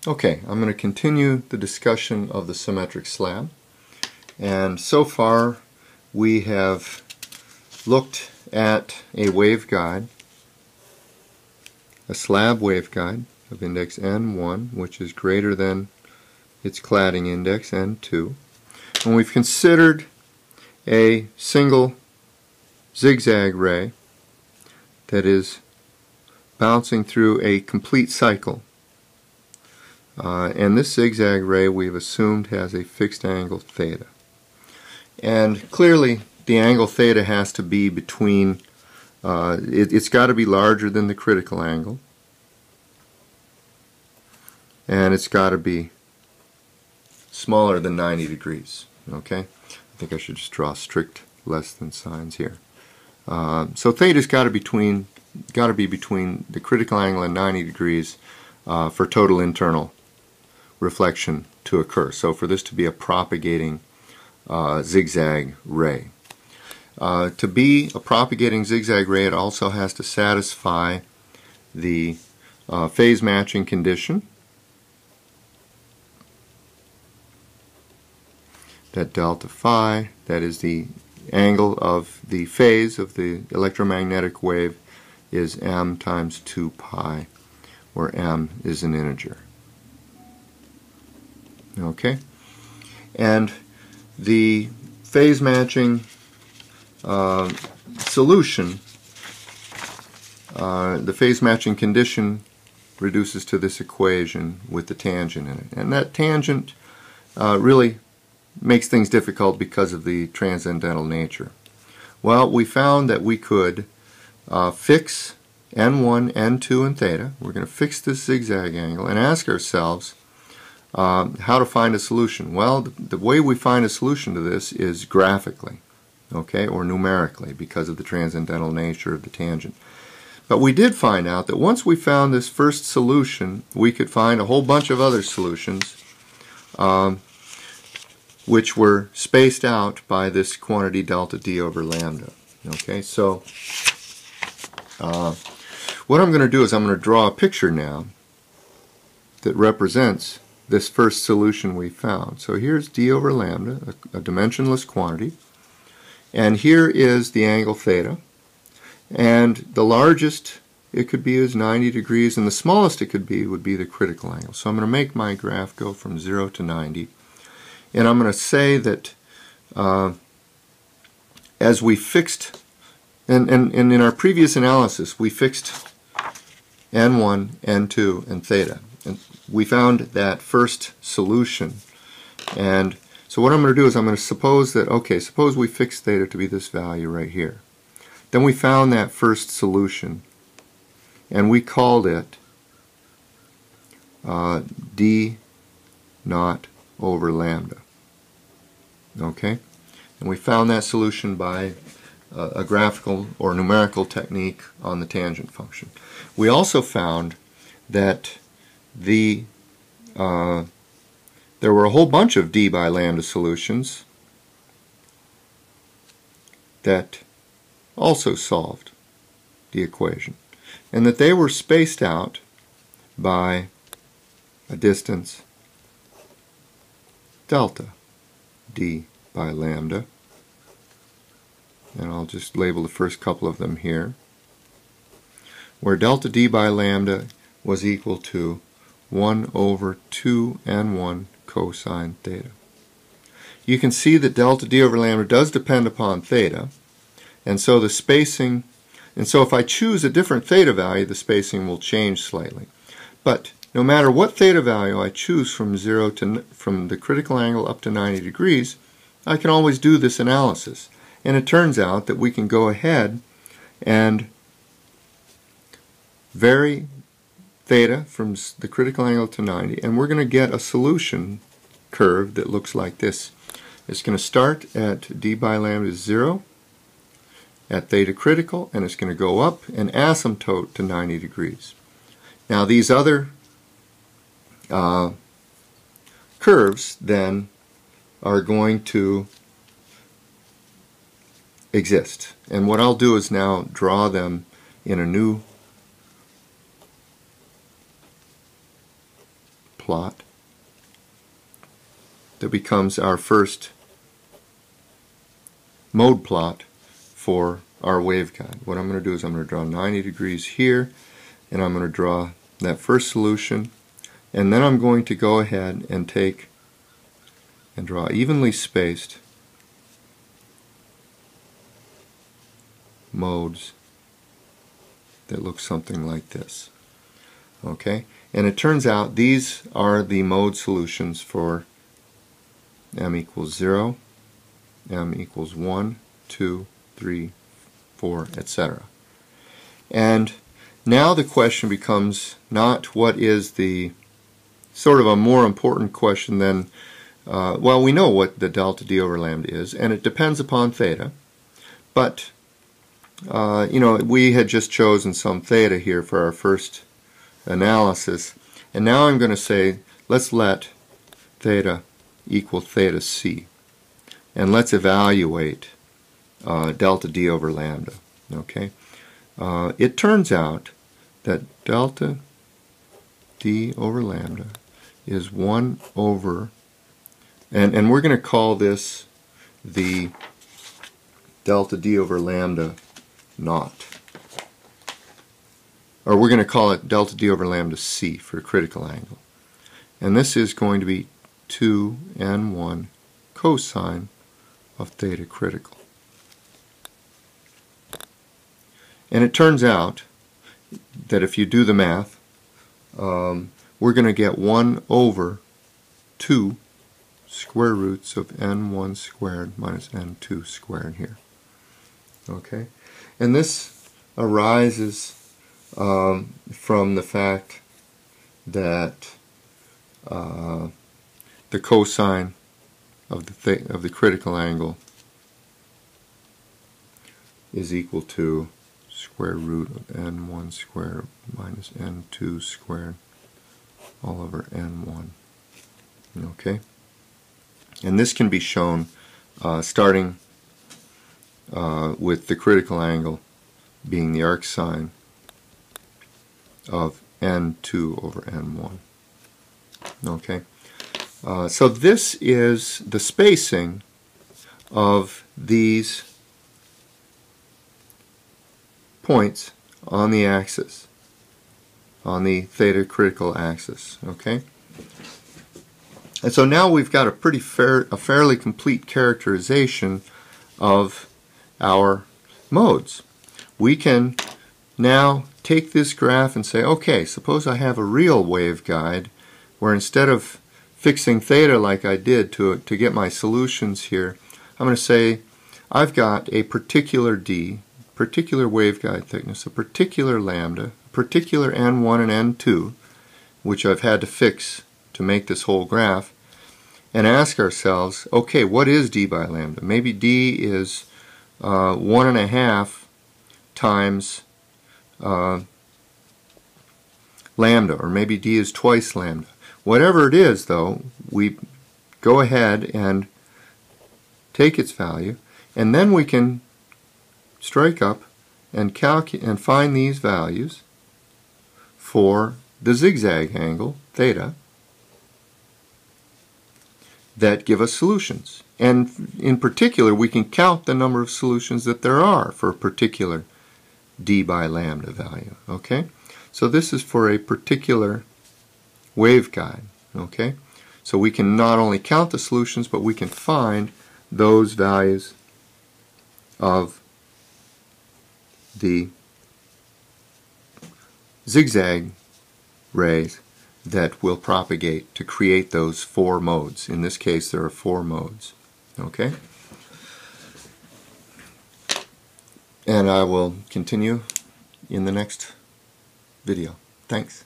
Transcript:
Okay, I'm going to continue the discussion of the symmetric slab, and so far we have looked at a waveguide, a slab waveguide of index N1, which is greater than its cladding index N2, and we've considered a single zigzag ray that is bouncing through a complete cycle. And this zigzag ray we've assumed has a fixed angle theta. And clearly the angle theta has to be between, it's got to be larger than the critical angle, and it's got to be smaller than 90 degrees. Okay? I think I should just draw strict less than signs here. So theta's got to be between the critical angle and 90 degrees for total internal reflection to occur. So for this to be a propagating zigzag ray. To be a propagating zigzag ray, it also has to satisfy the phase matching condition that delta phi, that is the angle of the phase of the electromagnetic wave, is m times 2 pi, where m is an integer. Okay, and the phase matching solution, the phase matching condition reduces to this equation with the tangent in it, and that tangent really makes things difficult because of the transcendental nature. Well, we found that we could fix N1, N2, and theta. We're going to fix this zigzag angle and ask ourselves how to find a solution. Well, the way we find a solution to this is graphically, okay, or numerically, because of the transcendental nature of the tangent. But we did find out that once we found this first solution, we could find a whole bunch of other solutions which were spaced out by this quantity delta D over lambda. Okay, so what I'm going to do is I'm going to draw a picture now that represents this first solution we found. So here's D over lambda, a dimensionless quantity, and here is the angle theta, and the largest it could be is 90 degrees, and the smallest it could be would be the critical angle. So I'm going to make my graph go from 0 to 90, and I'm going to say that as we fixed, and in our previous analysis we fixed N1, N2, and theta, and we found that first solution. And so what I'm going to do is I'm going to suppose that, okay, suppose we fix theta to be this value right here. Then we found that first solution, and we called it D naught over lambda. Okay? And we found that solution by a graphical or numerical technique on the tangent function. We also found that there were a whole bunch of D by lambda solutions that also solved the equation, and that they were spaced out by a distance delta D by lambda, and I'll just label the first couple of them here, where delta D by lambda was equal to 1 over 2 N1 cosine theta. You can see that delta D over lambda does depend upon theta, and so the spacing, and so if I choose a different theta value, the spacing will change slightly. But no matter what theta value I choose from the critical angle up to 90 degrees, I can always do this analysis. And it turns out that we can go ahead and vary theta from the critical angle to 90, and we're going to get a solution curve that looks like this. It's going to start at D by lambda is 0 at theta critical, and it's going to go up and asymptote to 90 degrees. Now these other curves then are going to exist, and what I'll do is now draw them in a new plot that becomes our first mode plot for our waveguide. What I'm going to do is I'm going to draw 90 degrees here, and I'm going to draw that first solution, and then I'm going to go ahead and take and draw evenly spaced modes that look something like this. Okay? And it turns out these are the mode solutions for m equals 0, m equals 1, 2, 3, 4, etc. And now the question becomes not what is the sort of a more important question than, well, we know what the delta D over lambda is, and it depends upon theta, but you know, we had just chosen some theta here for our first analysis, and now I'm going to say let's let theta equal theta c, and let's evaluate delta D over lambda. Okay, it turns out that delta D over lambda is 1 over, and we're going to call this the delta D over lambda naught. Or we're going to call it delta D over lambda c for critical angle. And this is going to be 2n1 cosine of theta critical. And it turns out that if you do the math, we're going to get 1 over 2 square roots of n1 squared minus n2 squared here. Okay? And this arises from the fact that the cosine of the critical angle is equal to square root of n1 squared minus n2 squared all over n1. Okay? And this can be shown starting with the critical angle being the arc sine of n2 over n1. Okay? So this is the spacing of these points on the axis, on the theta critical axis. Okay? And so now we've got a fairly complete characterization of our modes. We can now take this graph and say, okay, suppose I have a real waveguide where instead of fixing theta like I did to get my solutions here, I'm going to say I've got a particular D, particular waveguide thickness, a particular lambda, a particular n1 and n2, which I've had to fix to make this whole graph, and ask ourselves, okay, what is D by lambda? Maybe D is 1.5 times lambda, or maybe D is twice lambda. Whatever it is, though, we go ahead and take its value, and then we can strike up and find these values for the zigzag angle, theta, that give us solutions. And in particular, we can count the number of solutions that there are for a particular D by lambda value. Okay? So this is for a particular waveguide. Okay? So we can not only count the solutions, but we can find those values of the zigzag rays that will propagate to create those 4 modes. In this case, there are 4 modes. Okay? And I will continue in the next video. Thanks.